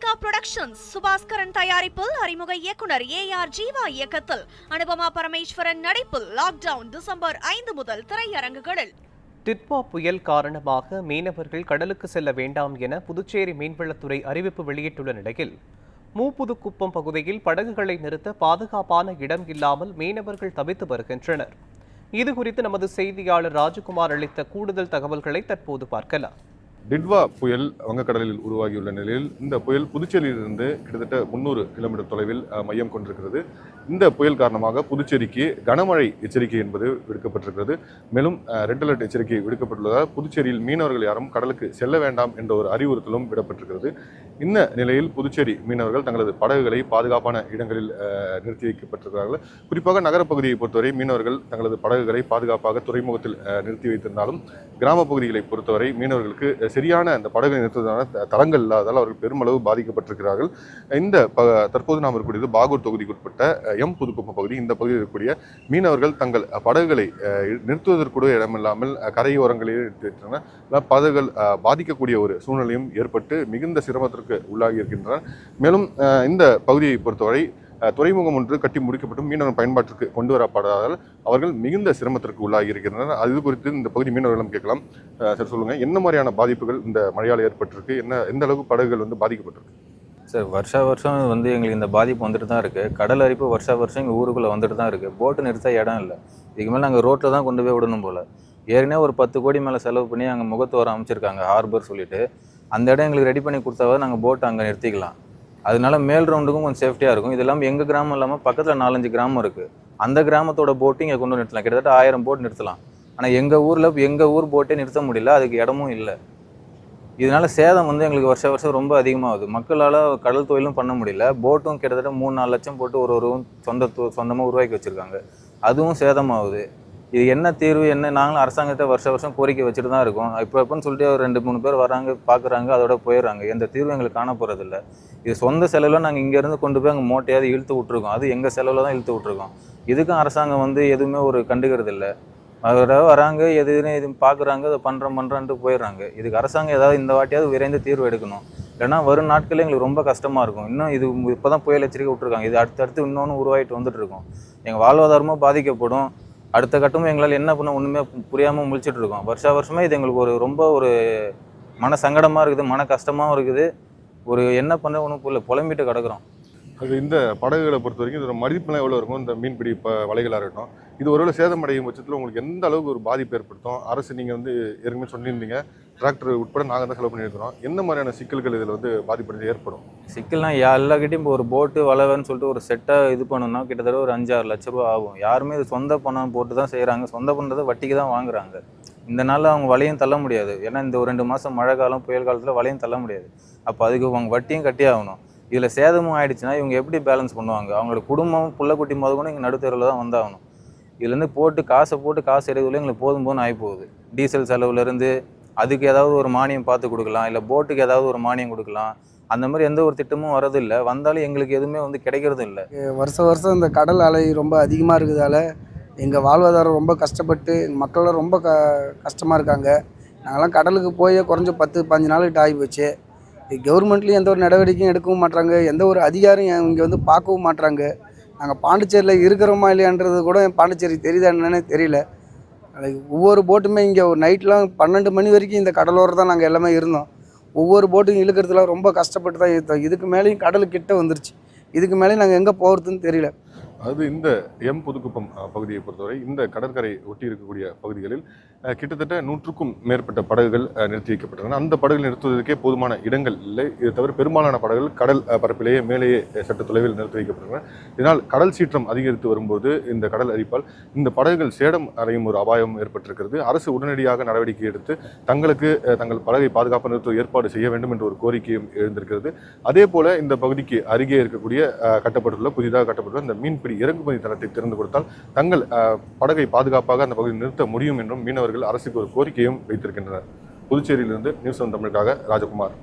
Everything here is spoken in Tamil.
லைகா புரொடக்ஷன்ஸ் சுபாஸ்கரன் தயாரிப்பில் அறிமுக இயக்குனர் ஏஆர் ஜீவா இயக்கத்தில் அனுபமா பரமேஸ்வரன் நடிப்பில் லாக்டவுன் டிசம்பர் 5 முதல் திரையரங்குகளில். டிட்வா புயல் காரணமாக மீனவர்கள் கடலுக்கு செல்ல வேண்டாம் என புதுச்சேரி மீன்வளத்துறை அறிவிப்பு வெளியிட்டுள்ள நிலையில் மூப்புதுக்குப்பம் பகுதியில் படகுகளை நிறுத்த பாதுகாப்பான இடம் இல்லாமல் மீனவர்கள் தவித்து வருகின்றனர். இதுகுறித்து நமது செய்தியாளர் ராஜகுமார் அளித்த கூடுதல் தகவல்களை தற்போது பார்க்கலாம். டிட்வா புயல் வங்கக்கடலில் உருவாகியுள்ள நிலையில் இந்த புயல் புதுச்சேரியிலிருந்து கிட்டத்தட்ட 300 கிலோமீட்டர் தொலைவில் மையம் கொண்டிருக்கிறது. இந்த புயல் காரணமாக புதுச்சேரிக்கு கனமழை எச்சரிக்கை என்பது விடுக்கப்பட்டிருக்கிறது. மேலும் ரெட் அலர்ட் எச்சரிக்கை விடுக்கப்பட்டுள்ளதால் புதுச்சேரியில் மீனவர்கள் யாரும் கடலுக்கு செல்ல வேண்டாம் என்ற ஒரு அறிவுறுத்தலும் விடப்பட்டிருக்கிறது. இந்த நிலையில் புதுச்சேரி மீனவர்கள் தங்களது படகுகளை பாதுகாப்பான இடங்களில் நிறுத்தி வைக்கப்பட்டிருக்கிறார்கள். குறிப்பாக நகரப்பகுதியை பொறுத்தவரை மீனவர்கள் தங்களது படகுகளை பாதுகாப்பாக துறைமுகத்தில் நிறுத்தி வைத்திருந்தாலும் கிராம பகுதிகளை பொறுத்தவரை மீனவர்களுக்கு சரியான அந்த படகை நிறுத்துவதற்கான தளங்கள் இல்லாததால் அவர்கள் பெருமளவு பாதிக்கப்பட்டிருக்கிறார்கள். இந்த தற்போது நாம் இருக்கக்கூடியது பாகூர் தொகுதிக்குட்பட்ட எம் புதுக்குப்பம் பகுதி. இந்த பகுதியில் இருக்கக்கூடிய மீனவர்கள் தங்கள் படகுகளை நிறுத்துவதற்கூட இடமில்லாமல் கரையோரங்களில் நிறுத்திவிட்டனர். படகுகள் பாதிக்கக்கூடிய ஒரு சூழ்நிலையும் ஏற்பட்டு மிகுந்த சிரமத்திற்கு உள்ளாகி இருக்கின்றனர். மேலும் இந்த பகுதியை பொறுத்தவரை துறைமுகம் ஒன்று கட்டி முடிக்கப்பட்டு மீனவர் பயன்பாட்டிற்கு கொண்டு வரப்படாதால் அவர்கள் மிகுந்த சிரமத்திற்கு உள்ளாகி இருக்கின்றனர். அது குறித்து இந்த பகுதி மீனவர்களும் கேட்கலாம். சார் சொல்லுங்க, என்ன மாதிரியான பாதிப்புகள் இந்த மழையால் ஏற்பட்டிருக்கு, எந்த அளவுக்கு படகுகள் பாதிக்கப்பட்டிருக்கு? சார் வருஷம் எங்களுக்கு இந்த பாதிப்பு வந்துட்டு தான் இருக்குது. கடல் அரிப்பு வருஷம் எங்கள் ஊருக்குள்ளே வந்துட்டு தான் இருக்குது. போட்டு நிறுத்த இடம் இல்லை. இதுக்கு மேலே நாங்கள் ரோட்டில் தான் கொண்டு போய் விடணும் போல். ஏற்கனவே ஒரு 10 கோடி மேலே செலவு பண்ணி அங்கே முகத்துவரம் அமைச்சிருக்காங்க, ஹார்பர் சொல்லிட்டு. அந்த இடம் எங்களுக்கு ரெடி பண்ணி கொடுத்தாவது நாங்கள் போட்டை அங்கே நிறுத்திக்கலாம். அதனால மேல் ரவுண்டுக்கும் கொஞ்சம் சேஃப்டியாக இருக்கும். இது இல்லாமல் எங்கள் கிராமம் இல்லாமல் பக்கத்தில் 4-5 கிராமம் இருக்குது. அந்த கிராமத்தோட போட்டு இங்கே கொண்டு நிறுத்தலாம். கிட்டத்தட்ட 1000 போட் நிறுத்தலாம். ஆனால் எங்கள் ஊர் போட்டே நிறுத்த முடியல, அதுக்கு இடமும் இல்லை. இதனால சேதம் எங்களுக்கு வருஷம் ரொம்ப அதிகமாகுது. மக்களால் கடல் தொழிலும் பண்ண முடியல. போட்டும் கிட்டத்தட்ட 3-4 லட்சம் போட்டு ஒருவரும் சொந்தமாக உருவாக்கி வச்சுருக்காங்க. அதுவும் சேதமாகுது. இது என்ன தீர்வு, நாங்களும் அரசாங்கத்தை வருஷம் கோரிக்கை வச்சுட்டு தான் இருக்கோம். எப்போன்னு சொல்லிட்டு ஒரு 2-3 பேர் வராங்க, பார்க்குறாங்க, அதோட போயிடுறாங்க. எந்த தீர்வும் எங்களுக்கு காண போகிறதில்ல. இது சொந்த செலவில் நாங்கள் இங்கேருந்து கொண்டு போய் அங்கே மூட்டையாவது இழுத்து விட்ருக்கோம். அது எங்கள் செலவில் தான் இழுத்து விட்ருக்கோம். இதுக்கும் அரசாங்கம் எதுவுமே ஒரு கண்டுக்கிறது இல்லை. அதோட வராங்க, இது பார்க்குறாங்க, அதை பண்ணுறான்ட்டு போயிடுறாங்க. இதுக்கு அரசாங்கம் ஏதாவது இந்த வாட்டியாவது விரைந்து தீர்வு எடுக்கணும். இல்லைனா வரும் நாட்களே எங்களுக்கு ரொம்ப கஷ்டமாக இருக்கும். இன்னும் இது இப்போ தான் புயல் எச்சரிக்கை விட்ருக்காங்க. இது அடுத்தடுத்து இன்னொன்று உருவாகிட்டு வந்துட்டு இருக்கோம். எங்கள் வாழ்வாதாரமும் பாதிக்கப்படும். அடுத்த கட்டமும் எங்களால் என்ன பண்ண ஒன்றுமே புரியாமல் முழிச்சிட்டு இருக்கோம். வருஷமே இது எங்களுக்கு ரொம்ப மன சங்கடமாக இருக்குது, மன கஷ்டமாகவும் இருக்குது. என்ன பண்ண ஒன்றும் புலம்பிட்டு கிடக்குறோம். அது இந்த படகுகளை பொறுத்த வரைக்கும் இதோட மதிப்புலாம் எவ்வளோ இருக்கும்? இந்த மீன்பிடி வலைகளாக இருக்கட்டும், இது ஒருவேளை சேதமடையும் பட்சத்தில் உங்களுக்கு எந்த அளவுக்கு ஒரு பாதிப்பு ஏற்படுத்தும்? அரசு நீங்கள் ஏற்கனவே சொல்லியிருந்தீங்க, டிராக்டர் உட்பட நாங்கள் தான் செலவு பண்ணியிருக்கிறோம். என்ன மாதிரியான சிக்கல்கள் இதில் பாதிப்படுறது ஏற்படும்? சிக்கல்னா எல்லாக்கிட்டையும் இப்போ ஒரு போட்டு வளவன்னு சொல்லிட்டு ஒரு செட்டாக இது பண்ணணும்னா கிட்டத்தட்ட ஒரு 5-6 லட்ச ரூபா ஆகும். யாருமே இது சொந்த பணம் போட்டு தான் செய்கிறாங்க. சொந்த பண்ணுறதை வட்டிக்கு தான் வாங்குறாங்க. இந்த நாளில் அவங்க வலையும் தள்ள முடியாது. ஏன்னா இந்த ஒரு 2 மாதம் மழை காலம், புயல் காலத்தில் வலையும் தள்ள முடியாது. அப்போ அதுக்கு அவங்க வட்டியும் கட்டி ஆகணும். இதில் சேதமும் ஆகிடுச்சுன்னா இவங்க எப்படி பேலன்ஸ் பண்ணுவாங்க? அவங்களோட குடும்பம் புள்ளக்குட்டி முத கூட இங்கே நடுத்தெருவில் தான் வந்தாகணும். இதுலேருந்து காசு எடுக்கல எங்களுக்கு போதும் ஆகி போகுது. டீசல் செலவுலேருந்து அதுக்கு ஏதாவது ஒரு மானியம் பார்த்து கொடுக்கலாம், இல்லை போட்டுக்கு ஏதாவது ஒரு மானியம் கொடுக்கலாம். அந்த மாதிரி எந்த ஒரு திட்டமும் வரதில்லை. வந்தாலும் எங்களுக்கு எதுவுமே கிடைக்கிறதும் இல்லை. வருஷம் இந்த கடல் அலை ரொம்ப அதிகமாக இருக்கிறதால எங்கள் வாழ்வாதாரம் ரொம்ப கஷ்டப்பட்டு எங்கள் மக்கள்லாம் ரொம்ப கஷ்டமாக இருக்காங்க. நாங்கள்லாம் கடலுக்கு போய் குறைஞ்ச 10-15 நாள் ஆகி போச்சு. கவர்மெண்ட்லேயும் எந்த ஒரு நடவடிக்கையும் எடுக்கவும் மாட்டாங்க. எந்த ஒரு அதிகாரம் இங்கே பார்க்கவும் மாட்டாங்க. நாங்கள் பாண்டிச்சேரியில் இருக்கிறோமா இல்லையான்றது கூட பாண்டிச்சேரி தெரியுதா என்னன்னே தெரியல. ஒவ்வொரு போட்டுமே இங்கே ஒரு நைட்லாம் 12 மணி வரைக்கும் இந்த கடலோரம் தான் நாங்கள் எல்லாமே இருந்தோம். ஒவ்வொரு போட்டும் இழுக்கிறதுலாம் ரொம்ப கஷ்டப்பட்டு தான் இருந்தோம். இதுக்கு மேலேயும் கடலுக்கிட்ட வந்துருச்சு. இதுக்கு மேலேயும் நாங்கள் எங்கே போகிறதுன்னு தெரியல. அது இந்த எம் புதுக்குப்பம் பகுதியை பொறுத்தவரை இந்த கடற்கரை ஒட்டி இருக்கக்கூடிய பகுதிகளில் கிட்டத்தட்ட 100க்கும் மேற்பட்ட படகுகள் நிறுத்தி வைக்கப்பட்டன. அந்த படகுகள் நிறுத்துவதற்கே போதுமான இடங்கள் இல்லை. இது தவிர பெரும்பாலான படகுகள் கடல் பரப்பிலேயே மேலேயே சற்று தொலைவில் நிறுத்தி வைக்கப்பட்டன. இதனால் கடல் சீற்றம் அதிகரித்து வரும்போது இந்த கடல் அரிப்பால் இந்த படகுகள் சேதம் அடையும் ஒரு அபாயம் ஏற்பட்டிருக்கிறது. அரசு உடனடியாக நடவடிக்கை எடுத்து தங்கள் படகை பாதுகாப்பாக நிறுத்த ஏற்பாடு செய்ய வேண்டும் என்ற ஒரு கோரிக்கையும் எழுந்திருக்கிறது. அதே போல இந்த பகுதிக்கு அருகே இருக்கக்கூடிய புதிதாக கட்டப்பட்டுள்ள இந்த மீன்பிடி இறங்குமதி தளத்தை திறந்து கொடுத்தால் தங்கள் படகை பாதுகாப்பாக அந்த பகுதியில் நிறுத்த முடியும் என்றும் மீனவர்கள் அரசுக்கு ஒரு கோரிக்கையும் வைத்திருக்கின்றனர். புதுச்சேரியிலிருந்து நியூஸ் 7 தமிழுக்காக ராஜகுமார்.